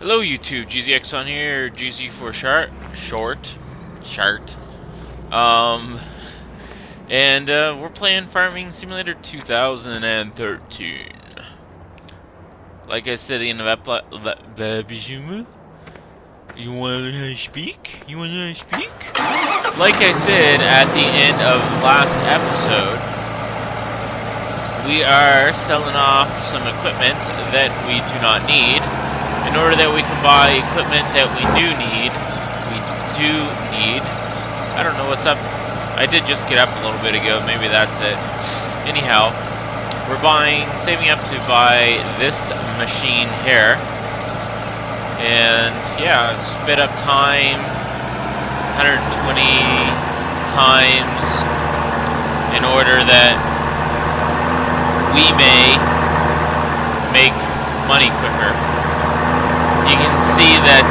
Hello YouTube, GZexon here, GZ for short. Um, and we're playing Farming Simulator 2013. Like I said in the you wanna learn how to speak? You wanna learn how to speak? Like I said at the end of last episode, we are selling off some equipment that we do not need, in order that we can buy equipment that we do need. I don't know what's up. I did just get up a little bit ago. Maybe that's it. Anyhow, we're saving up to buy this machine here. And yeah, sped up time 120 times in order that we may make money quicker. You can see that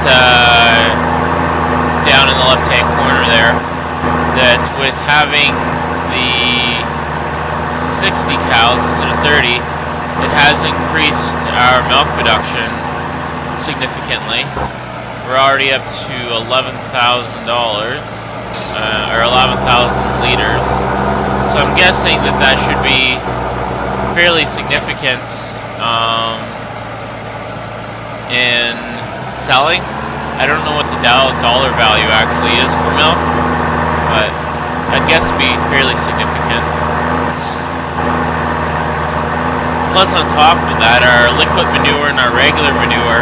down in the left-hand corner there, that with having the 60 cows instead of 30, it has increased our milk production significantly. We're already up to $11,000, or 11,000 liters. So I'm guessing that that should be fairly significant in selling. I don't know what the dollar value actually is for milk, but I'd guess it'd be fairly significant. Plus, on top of that, our liquid manure and our regular manure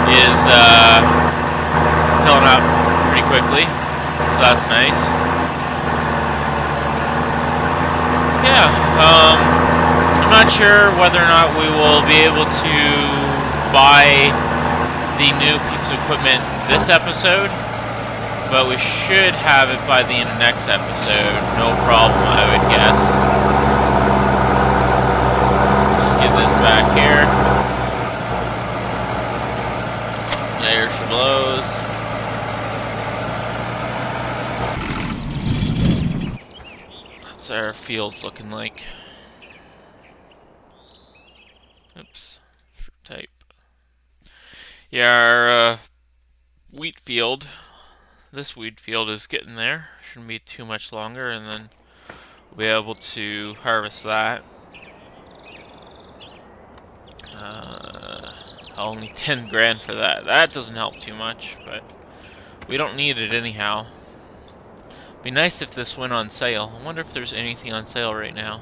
is filling up pretty quickly, so that's nice. Yeah, I'm not sure whether or not we will be able to buy the new piece of equipment this episode, but we should have it by the end of next episode, no problem, I would guess. Just get this back here. There she blows. That's our fields looking like. Oops, type. Yeah, our wheat field, this wheat field is getting there. Shouldn't be too much longer, and then we'll be able to harvest that. Only 10 grand for that. That doesn't help too much, but we don't need it anyhow. Be nice if this went on sale. I wonder if there's anything on sale right now.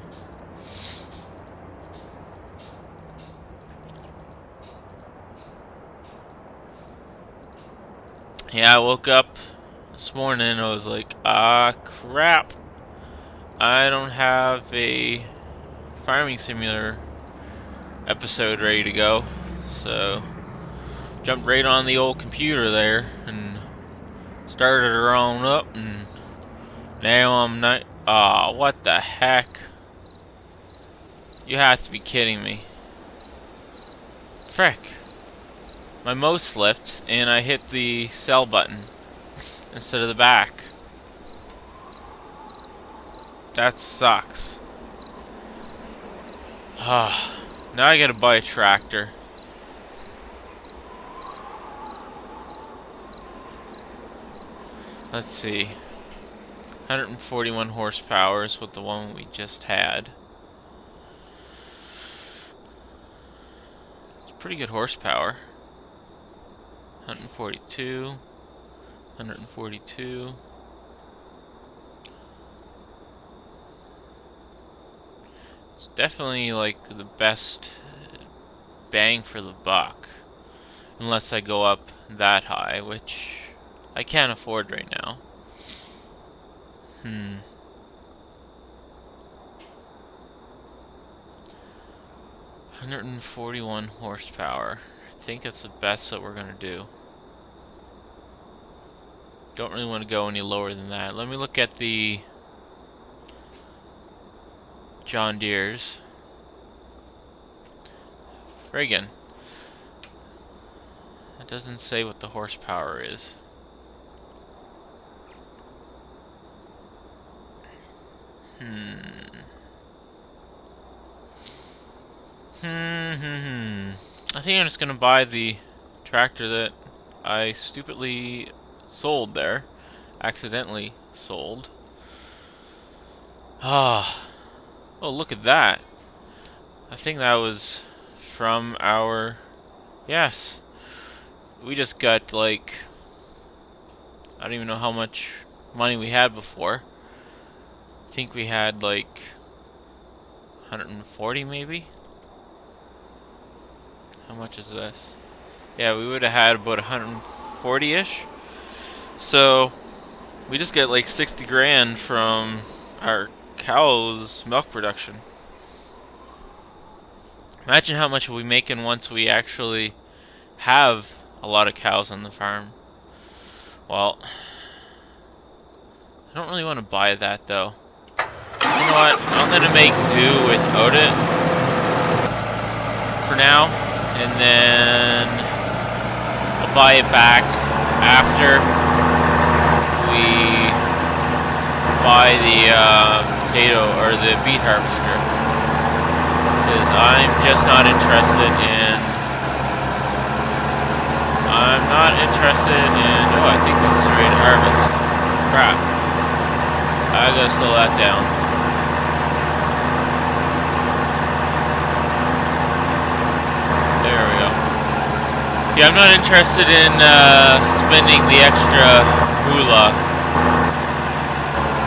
Yeah, I woke up this morning and I was like, ah, crap. I don't have a Farming Simulator episode ready to go. So, jumped right on the old computer there and started her on up, and now I'm not. Ah, what the heck? You have to be kidding me. Frick. My mouse slipped and I hit the sell button instead of the back. That sucks. Ah, now I gotta buy a tractor. Let's see. 141 horsepower is what the one we just had. It's pretty good horsepower. 142. 142. It's definitely like the best bang for the buck. Unless I go up that high, which I can't afford right now. 141 horsepower. I think it's the best that we're gonna do. Don't really want to go any lower than that. Let me look at the John Deere's. Friggin'. It doesn't say what the horsepower is. I think I'm just gonna buy the tractor that I stupidly sold there. Accidentally sold. Ah. Oh, look at that. I think that was from our... Yes. We just got, like... I don't even know how much money we had before. I think we had, like... 140 maybe? How much is this? Yeah, we would have had about 140-ish. So, we just get like 60 grand from our cows' milk production. Imagine how much we'll be making once we actually have a lot of cows on the farm. Well, I don't really want to buy that though. You know what? I'm gonna make do without it for now, and then I'll buy it back after we buy the potato or the beet harvester, because I'm just not interested in. Oh, I think this is ready to harvest. Crap. I gotta slow that down. There we go. Yeah, I'm not interested in spending the extra moolah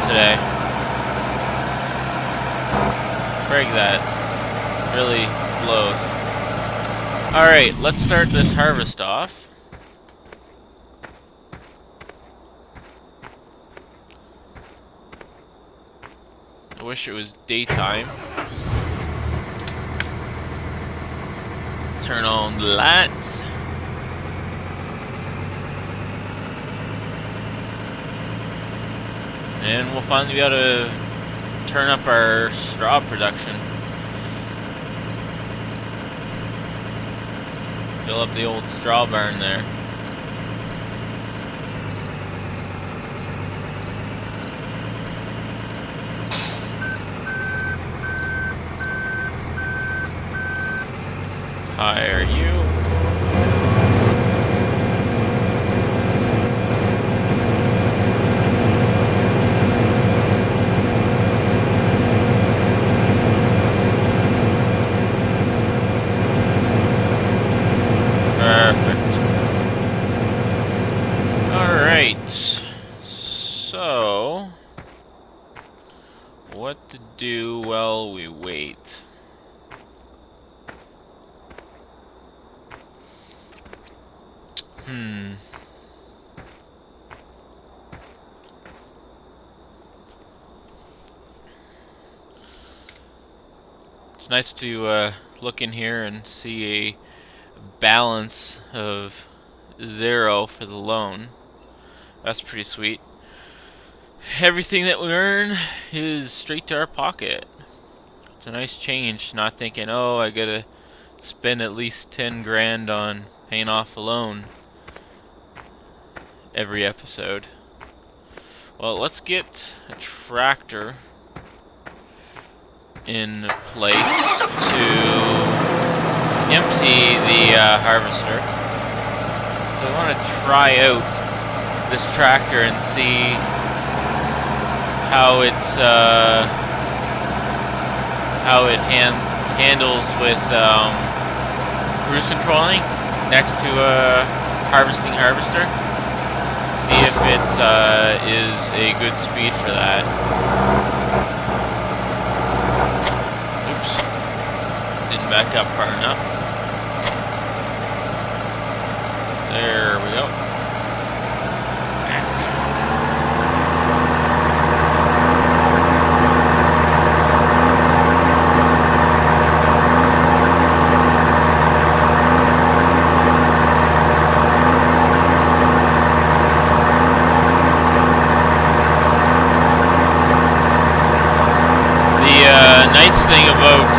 today. Frig, that really blows. Alright, let's start this harvest off. I wish it was daytime. Turn on the lights. And we'll finally be able to turn up our straw production. Fill up the old straw barn there. Hire you. Perfect. Alright. So, what to do while we wait? It's nice to look in here and see a balance of 0 for the loan. That's pretty sweet. Everything that we earn is straight to our pocket. It's a nice change, not thinking, oh, I gotta spend at least 10 grand on paying off a loan every episode. Well, let's get a tractor in place to empty the harvester. So I want to try out this tractor and see how it's how it handles with cruise controlling next to a harvesting harvester. See if it is a good speed for that. Oops, didn't back up far enough. There we go. Nice thing about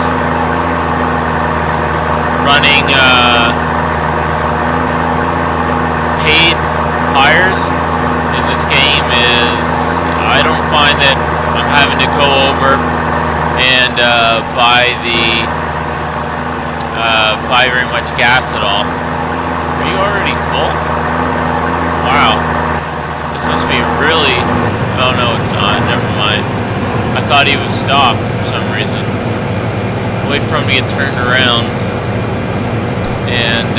running paid hires in this game is I don't find that I'm having to go over and buy very much gas at all. Are you already full? Wow. This must be really... Oh no, it's not. Never mind. I thought he was stopped for some reason. Wait for him to get turned around. And,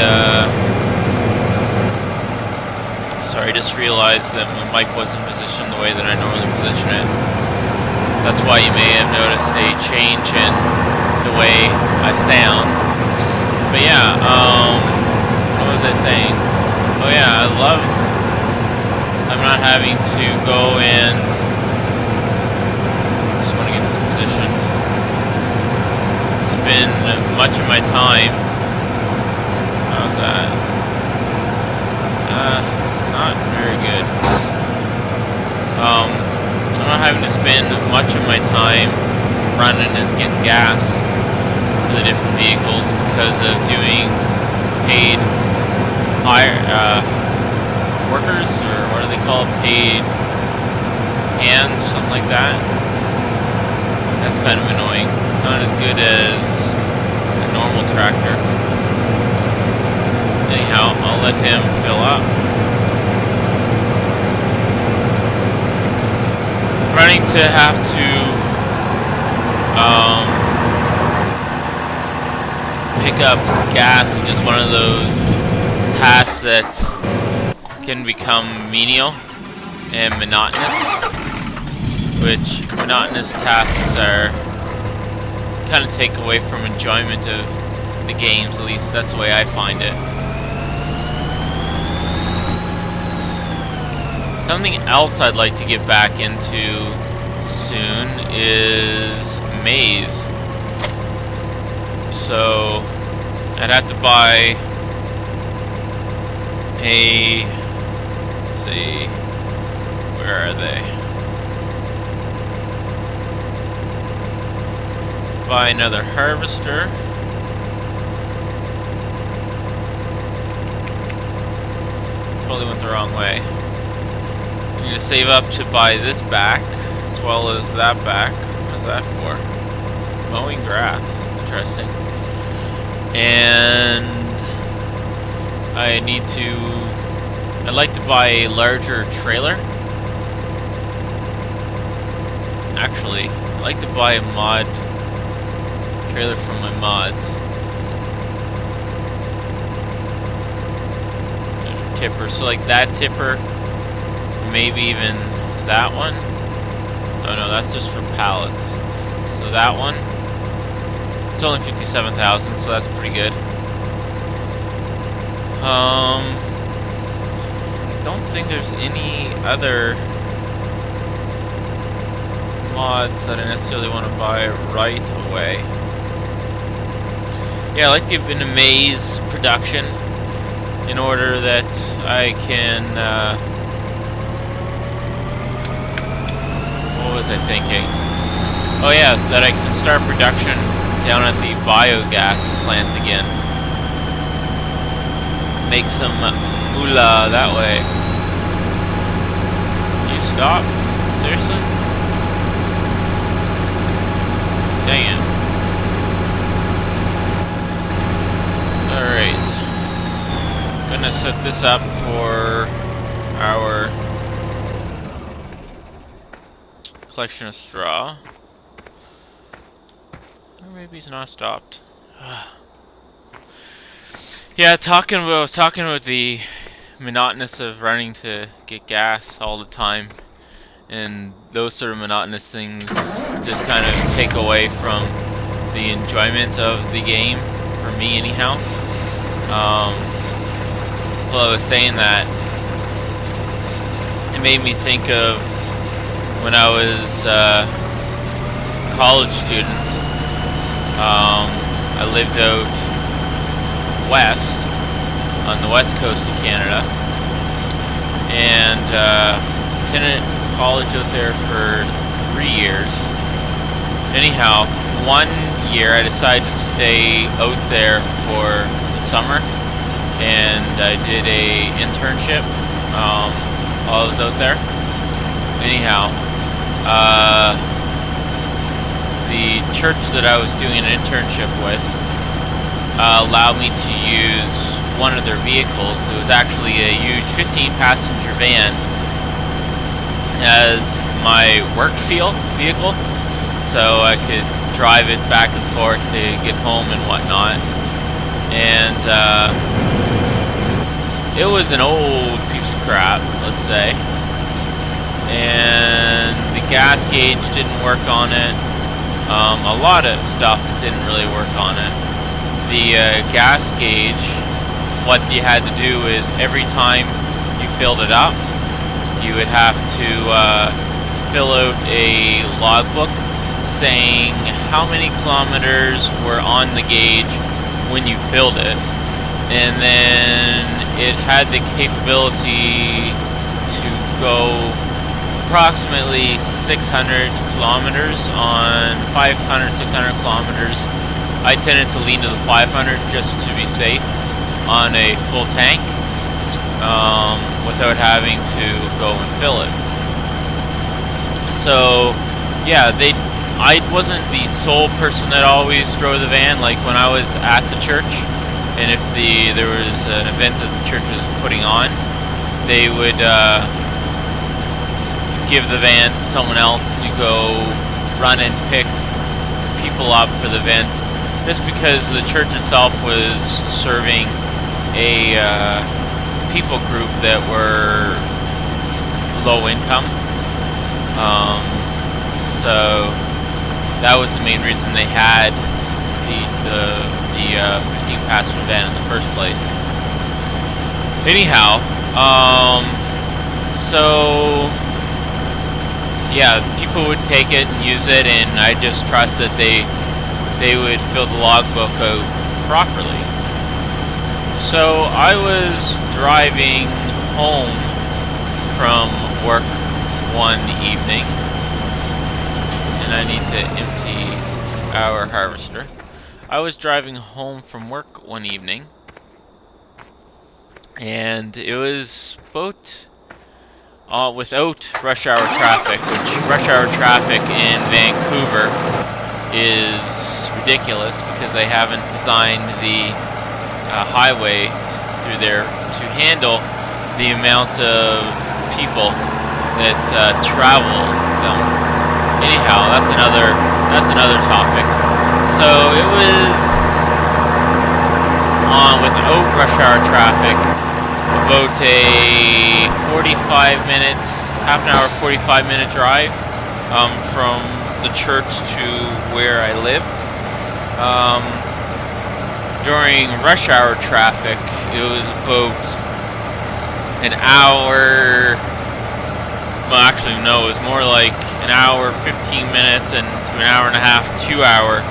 sorry, I just realized that my mic wasn't positioned the way that I normally position it. That's why you may have noticed a change in the way I sound. But yeah, what was I saying? Oh yeah, I'm not having to go and... Just want to get this positioned. Spend much of my time... How's that? It's not very good. I'm not having to spend much of my time running and getting gas for the different vehicles because of doing paid workers, or what do they call it? Paid hands or something like that. That's kind of annoying. It's not as good as a normal tractor. Anyhow, I'll let him fill up. Running to have to pick up gas is just one of those tasks that can become menial and monotonous, which monotonous tasks are kind of take away from enjoyment of the games. At least that's the way I find it. Something else I'd like to get back into soon is Maze. So I'd have to buy a... Let's see, where are they? Buy another harvester. Totally went the wrong way. I need to save up to buy this back, as well as that back. What is that for? Mowing grass. Interesting. And I need to... I'd like to buy a larger trailer. Actually, I'd like to buy a mod trailer from my mods. Tipper. So like that tipper, maybe even that one. Oh no, that's just for pallets. So that one, it's only 57,000, so that's pretty good. I don't think there's any other mods that I necessarily want to buy right away. Yeah, I like to get into Maze production in order that I can, what was I thinking? Oh yeah, that I can start production down at the biogas plant again. Make some moolah that way. You stopped? Seriously? Dang it. Alright. I'm gonna set this up for our collection of straw. Or maybe he's not stopped. Yeah, I was talking about the monotonous of running to get gas all the time, and those sort of monotonous things just kind of take away from the enjoyment of the game, for me anyhow. Well, I was saying that, it made me think of when I was a college student. I lived out west, on the west coast of Canada, and attended college out there for 3 years. Anyhow, one year I decided to stay out there for the summer, and I did a internship while I was out there. Anyhow, the church that I was doing an internship with allowed me to use one of their vehicles. It was actually a huge 15-passenger van as my work vehicle, so I could drive it back and forth to get home and whatnot. And it was an old piece of crap, let's say. And the gas gauge didn't work on it. A lot of stuff didn't really work on it. The gas gauge, what you had to do is every time you filled it up, you would have to fill out a logbook saying how many kilometers were on the gauge when you filled it. And then it had the capability to go approximately 600 kilometers on 500, 600 kilometers. I tended to lean to the 500 just to be safe on a full tank, without having to go and fill it. So yeah, I wasn't the sole person that always drove the van. Like when I was at the church, and if there was an event that the church was putting on, they would give the van to someone else to go run and pick people up for the event, just because the church itself was serving a people group that were low income. So that was the main reason they had the 15-passenger van in the first place. Anyhow, so yeah, people would take it and use it, and I just trust that they would fill the logbook out properly. So I was driving home from work one evening, and I need to empty our harvester. I was driving home from work one evening, and it was about without rush hour traffic, which rush hour traffic in Vancouver is ridiculous because they haven't designed the highways through there to handle the amount of people that travel them. Anyhow, that's another topic. So it was on without rush hour traffic, about a 45-minute, half an hour, 45-minute drive from the church to where I lived. During rush hour traffic, it was about an hour. Well, actually, no, it was more like an hour, 15 minutes, and to an hour and a half, 2-hour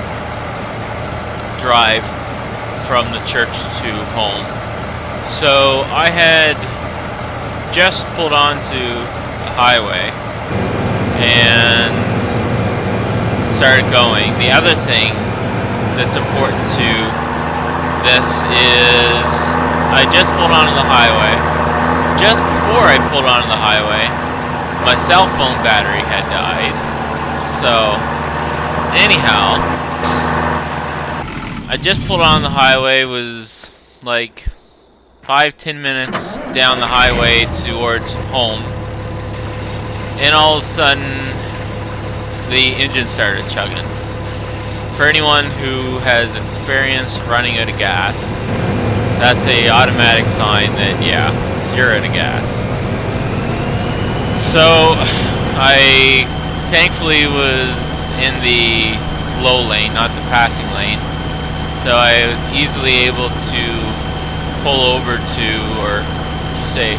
drive from the church to home. So I had just pulled onto the highway and started going. The other thing that's important to this is I just pulled onto the highway. Just before I pulled onto the highway, my cell phone battery had died. So anyhow, I just pulled on the highway, was like 5-10 minutes down the highway towards home, and all of a sudden the engine started chugging. For anyone who has experience running out of gas, that's a automatic sign that, yeah, you're out of gas. So I thankfully was in the slow lane, not the passing lane, so I was easily able to pull over to, or say,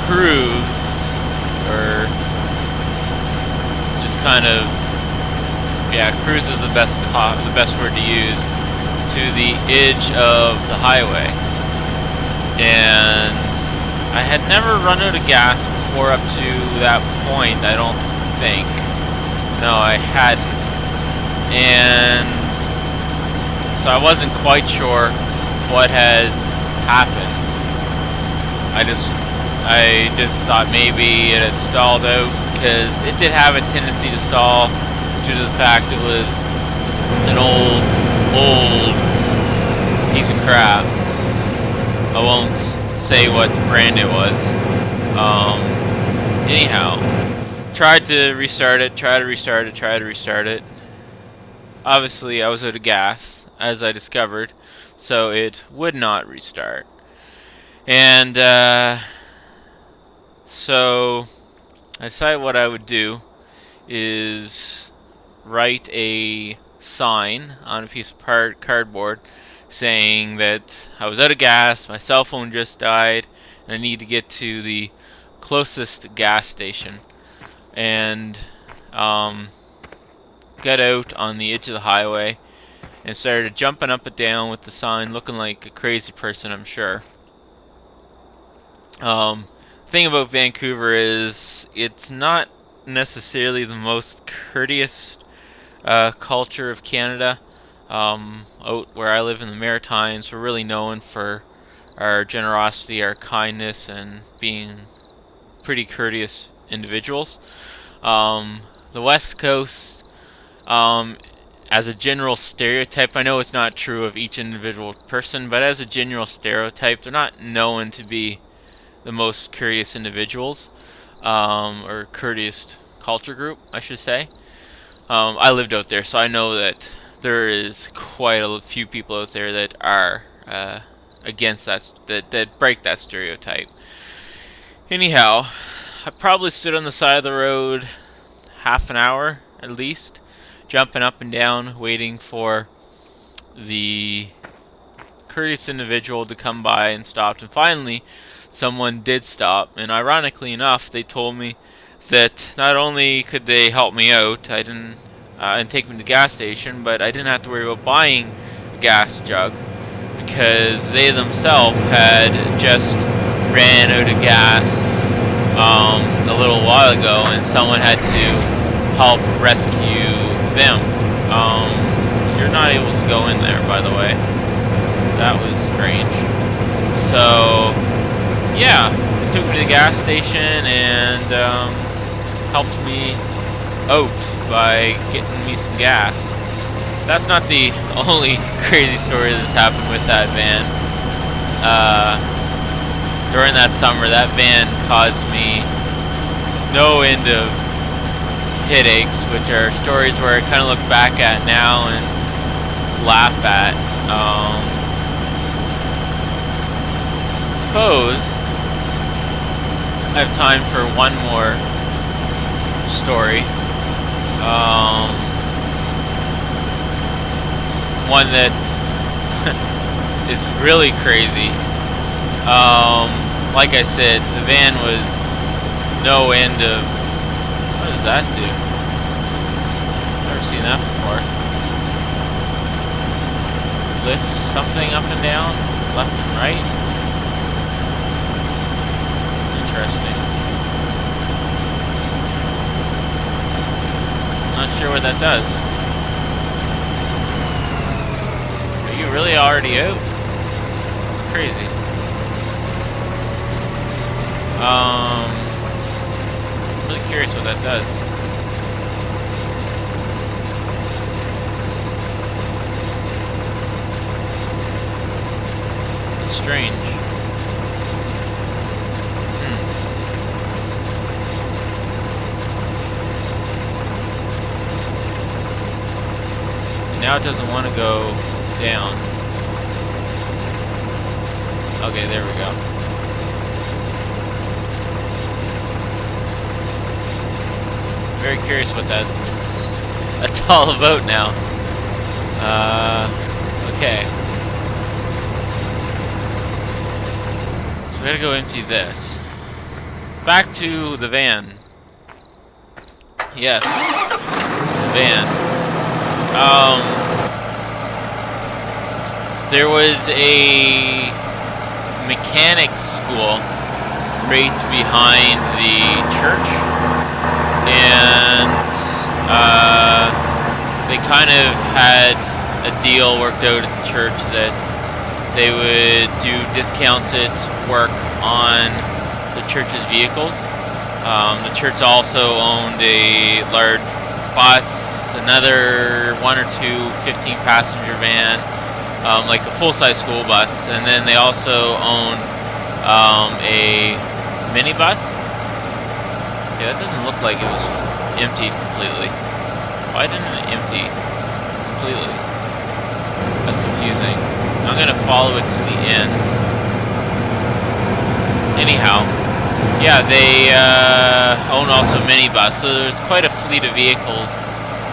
cruise, or just kind of, yeah, cruise is the best word to use, to the edge of the highway. And I had never run out of gas before up to that point, I don't think. No, I hadn't. And so I wasn't quite sure what had happened. I just thought maybe it had stalled out, because it did have a tendency to stall due to the fact it was an old piece of crap. I won't say what brand it was. Anyhow, tried to restart it, tried to restart it. Obviously, I was out of gas, as I discovered, so it would not restart. And so I decided what I would do is write a sign on a piece of cardboard saying that I was out of gas, my cell phone just died, and I need to get to the closest gas station. And got out on the edge of the highway and started jumping up and down with the sign, looking like a crazy person, I'm sure. Thing about Vancouver is it's not necessarily the most courteous culture of Canada. Out where I live in the Maritimes, we're really known for our generosity, our kindness, and being pretty courteous individuals. The West Coast, as a general stereotype, I know it's not true of each individual person, but as a general stereotype, they're not known to be the most courteous individuals, or courteous culture group, I should say. I lived out there, so I know that there is quite a few people out there that are against that break that stereotype. Anyhow, I probably stood on the side of the road half an hour at least, jumping up and down, waiting for the courteous individual to come by and stop. And finally, someone did stop. And ironically enough, they told me that not only could they help me out, and take me to the gas station, but I didn't have to worry about buying a gas jug because they themselves had just ran out of gas a little while ago, and someone had to help rescue them. You're not able to go in there, by the way. That was strange. So, yeah, they took me to the gas station and helped me out by getting me some gas. That's not the only crazy story that's happened with that van. During that summer, that van caused me no end of headaches, which are stories where I kind of look back at now and laugh at. Suppose I have time for one more story. One that is really crazy. Like I said, the van was no end of... What does that do? Never seen that before. Lifts something up and down, left and right. Interesting. Not sure what that does. Are you really already out? It's crazy. I'm really curious what that does. It's strange. Now it doesn't want to go down. Okay, there we go. Very curious what that's all about now. Okay. So we gotta go empty this. Back to the van. Yes, the van. There was a mechanics school right behind the church, and they kind of had a deal worked out at the church that they would do discounted work on the church's vehicles. The church also owned a large bus, another one or two 15-passenger van, like a full-size school bus, and then they also own a minibus. Yeah, that doesn't look like it was emptied completely. Why didn't it empty completely? That's confusing. I'm gonna follow it to the end. Anyhow, yeah, they own also minibus, so there's quite a fleet of vehicles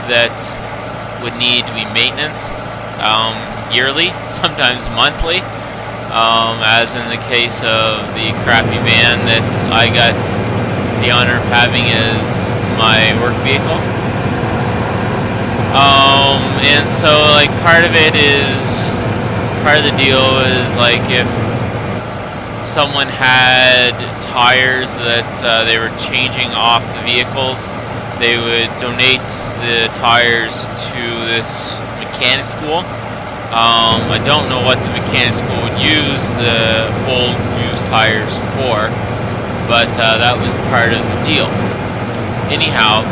that would need to be maintenanced yearly, sometimes monthly, as in the case of the crappy van that I got the honor of having as my work vehicle. And so, like, part of the deal is, like, if someone had tires that they were changing off the vehicles, they would donate the tires to this mechanic school. I don't know what the mechanic school would use the old used tires for, but that was part of the deal. Anyhow,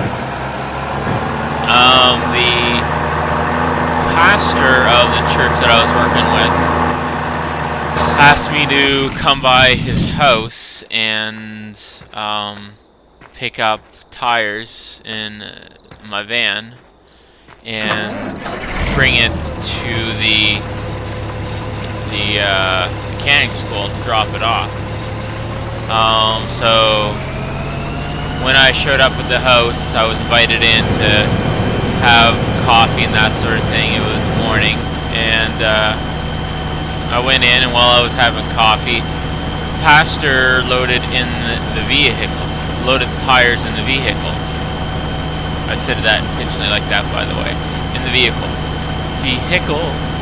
the pastor of the church that I was working with asked me to come by his house and pick up tires in my van and bring it to the mechanic school to drop it off. So when I showed up at the house, I was invited in to have coffee and that sort of thing. It was morning, and I went in, and while I was having coffee, the pastor loaded in the vehicle, loaded the tires in the vehicle. I said that intentionally like that, by the way. In the vehicle.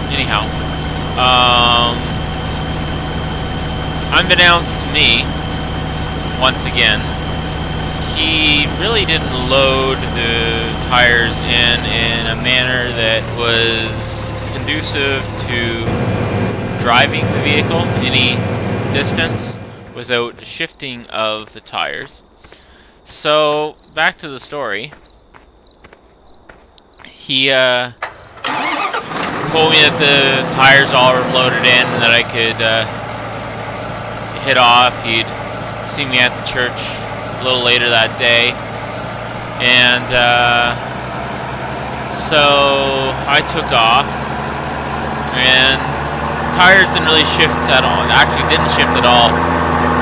Anyhow. Unbeknownst to me, once again, he really didn't load the tires in a manner that was conducive to driving the vehicle any distance without shifting of the tires. So, back to the story. He told me that the tires all were loaded in and that I could hit off. He'd see me at the church a little later that day. And so I took off, and the tires didn't really shift at all. Actually, didn't shift at all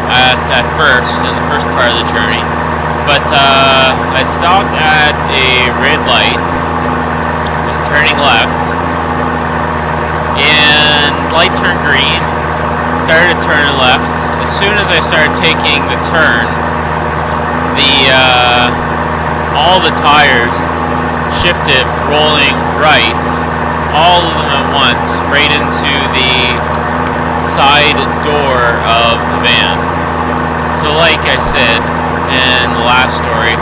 at first, in the first part of the journey. But I stopped at a red light, was turning left, and light turned green, started turning left. As soon as I started taking the turn, all the tires shifted, rolling right, all of them at once, right into the side door of the van. So like I said in the last story,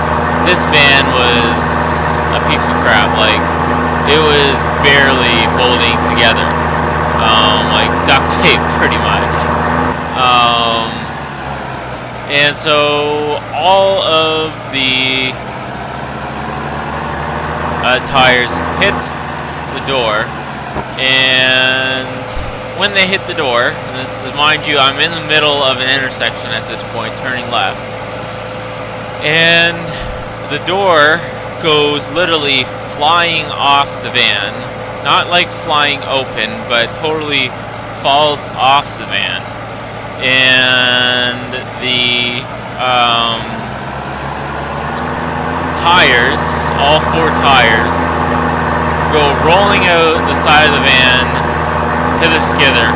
this van was a piece of crap. Like, it was barely holding together, like duct tape pretty much. And so all of the tires hit the door, and when they hit the door, and this, mind you, I'm in the middle of an intersection at this point, turning left, and the door goes literally flying off the van, not like flying open, but totally falls off the van, and the tires, all four tires, go rolling out the side of the van, hither-skither,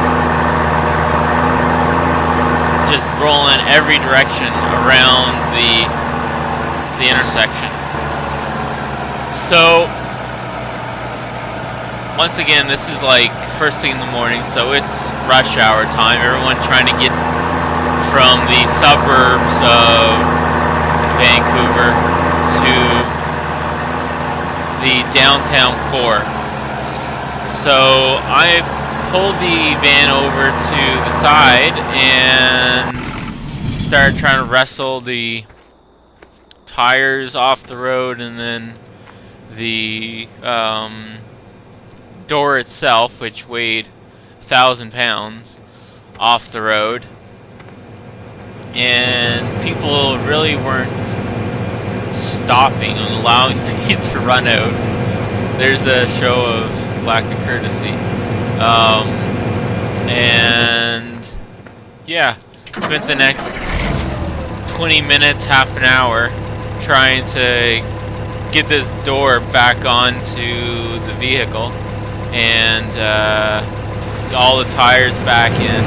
just rolling every direction around the intersection. So, once again, this is like first thing in the morning, so it's rush hour time. Everyone trying to get from the suburbs of Vancouver to the downtown core. So I pulled the van over to the side and started trying to wrestle the tires off the road, and then the door itself, which weighed 1,000 pounds off the road, and people really weren't stopping and allowing me to run out. There's a show of lack of courtesy. And yeah, spent the next 20 minutes, half an hour trying to get this door back onto the vehicle, and all the tires back in.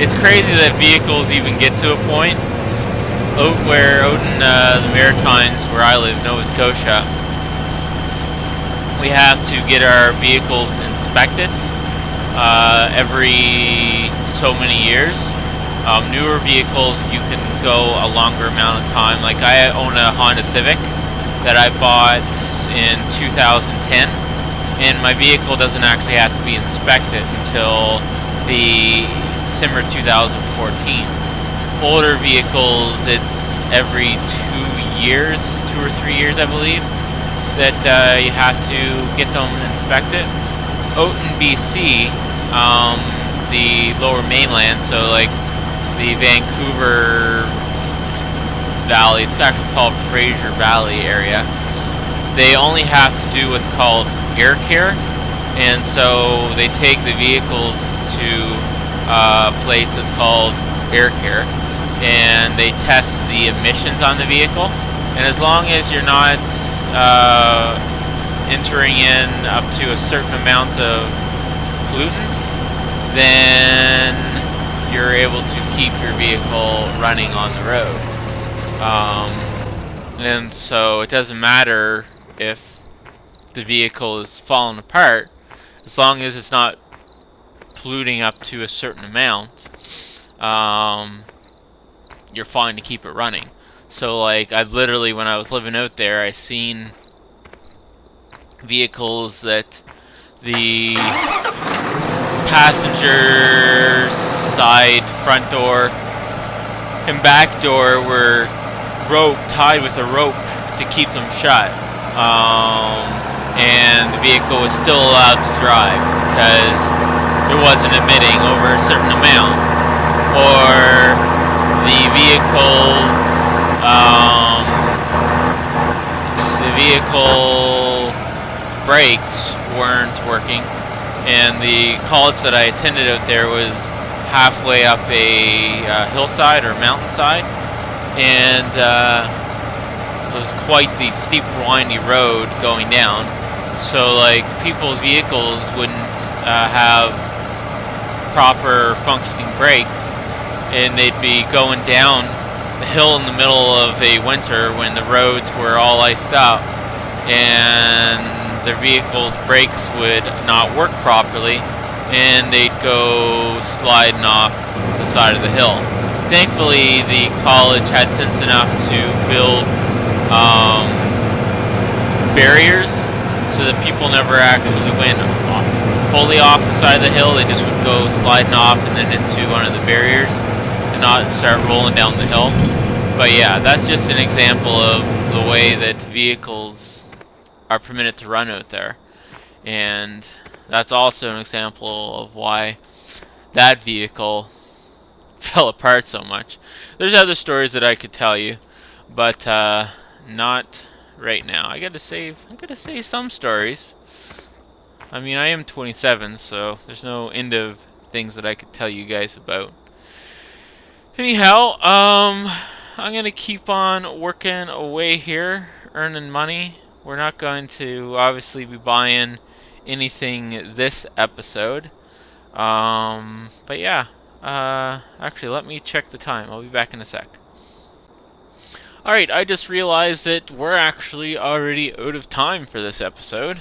It's crazy that vehicles even get to a point where out in the Maritimes, where I live, Nova Scotia, we have to get our vehicles inspected every so many years. Newer vehicles, you can go a longer amount of time. Like, I own a Honda Civic that I bought in 2010, and my vehicle doesn't actually have to be inspected until the December 2014. Older vehicles, it's every 2 years, 2 or 3 years, I believe, that you have to get them inspected. Out in BC, the lower mainland, so like the Vancouver Valley, it's actually called Fraser Valley area, they only have to do what's called air care, and so they take the vehicles to a place that's called air care, and they test the emissions on the vehicle, and as long as you're not entering in up to a certain amount of pollutants, then you're able to keep your vehicle running on the road. And so it doesn't matter if the vehicle is falling apart, as long as it's not polluting up to a certain amount, you're fine to keep it running. So like, I've literally, when I was living out there, I seen vehicles that the passenger side, front door, and back door were tied with a rope to keep them shut, and the vehicle was still allowed to drive because it wasn't emitting over a certain amount, or the vehicle brakes weren't working, and the college that I attended out there was halfway up a hillside or mountainside, and it was quite the steep, windy road going down. So like, people's vehicles wouldn't have proper functioning brakes, and they'd be going down the hill in the middle of a winter when the roads were all iced up, and their vehicle's brakes would not work properly, and they'd go sliding off the side of the hill. Thankfully, the college had sense enough to build barriers so that people never actually went fully off the side of the hill. They just would go sliding off and then into one of the barriers and not start rolling down the hill. But yeah, that's just an example of the way that vehicles are permitted to run out there, and that's also an example of why that vehicle fell apart so much. There's other stories that I could tell you, but not right now. I gotta save some stories. I mean, I am 27, so there's no end of things that I could tell you guys about. Anyhow, I'm gonna keep on working away here, earning money. We're not going to obviously be buying anything this episode. But yeah, actually, let me check the time. I'll be back in a sec. Alright, I just realized that we're actually already out of time for this episode.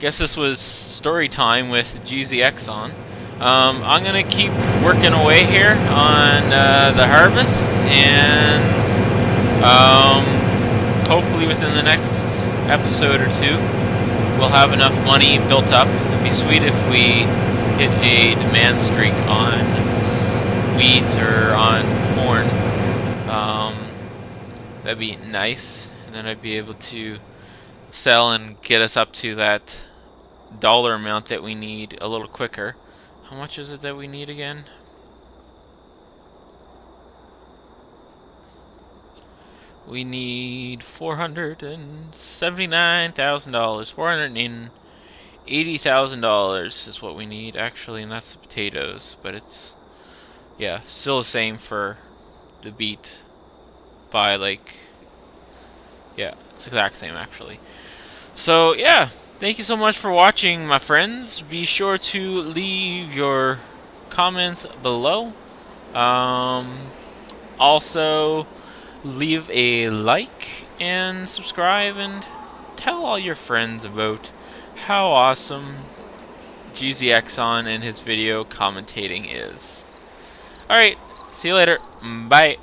Guess this was story time with GZexon. I'm gonna keep working away here on the harvest, and hopefully within the next episode or two we'll have enough money built up. It'd be sweet if we hit a demand streak on wheat or on corn. That'd be nice, and then I'd be able to sell and get us up to that dollar amount that we need a little quicker. How much is it that we need again? We need $479,000. $480,000 is what we need, actually, and that's the potatoes. But it's, yeah, still the same for the beet by, like, yeah, it's the exact same, actually. So, yeah, thank you so much for watching, my friends. Be sure to leave your comments below. Also, leave a like and subscribe and tell all your friends about how awesome GZexon and his video commentating is. Alright, see you later. Bye.